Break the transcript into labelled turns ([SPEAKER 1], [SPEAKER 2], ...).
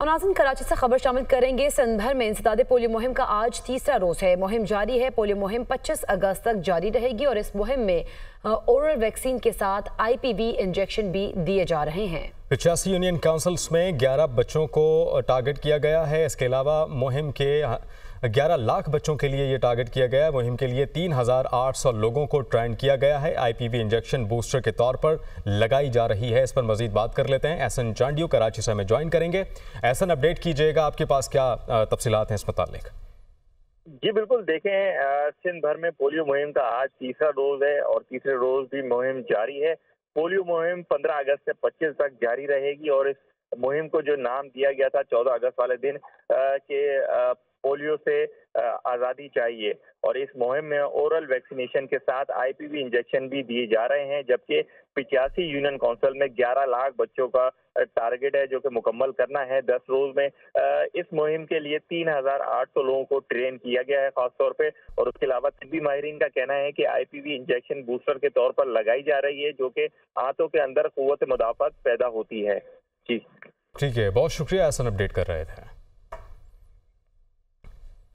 [SPEAKER 1] और नाज़रीन, कराची से खबर शामिल करेंगे। सिंध भर में इंसदाद पोलियो मुहिम का आज तीसरा रोज है। मुहिम जारी है। पोलियो मुहिम 25 अगस्त तक जारी रहेगी और इस मुहिम में ओरल वैक्सीन के साथ IPV इंजेक्शन भी दिए जा रहे हैं।
[SPEAKER 2] 85 यूनियन काउंसिल्स में 11 बच्चों को टारगेट किया गया है। इसके अलावा मुहिम के 11 लाख बच्चों के लिए ये टारगेट किया गया है। मुहिम के लिए 3800 लोगों को ट्रेन किया गया है। IPV इंजेक्शन बूस्टर के तौर पर लगाई जा रही है। इस पर मजीद बात कर लेते हैं। एहसन चांडियो कराची से हमें ज्वाइन करेंगे। एहसन, अपडेट कीजिएगा, आपके पास क्या तफसीलात हैं इस मुतालिक?
[SPEAKER 3] जी बिल्कुल, देखें सिंध भर में पोलियो मुहिम का आज तीसरा रोज है और तीसरे रोज भी मुहिम जारी है। पोलियो मुहिम 15 अगस्त से 25 तक जारी रहेगी और इस मुहिम को जो नाम दिया गया था 14 अगस्त वाले दिन के पोलियो से आज़ादी चाहिए, और इस मुहिम में ओरल वैक्सीनेशन के साथ IPV इंजेक्शन भी दिए जा रहे हैं। जबकि 85 यूनियन काउंसिल में 11 लाख बच्चों का टारगेट है जो कि मुकम्मल करना है 10 रोज में। इस मुहिम के लिए 3800 लोगों को ट्रेन किया गया है खास तौर पे, और उसके अलावा तिब्बी माहिरीन का कहना है कि IPV इंजेक्शन बूस्टर के तौर पर लगाई जा रही है जो कि हाथों के अंदर कुव्वत मुदाफ़त पैदा होती है। जी
[SPEAKER 2] ठीक है, बहुत शुक्रिया, एहसन अपडेट कर रहे थे।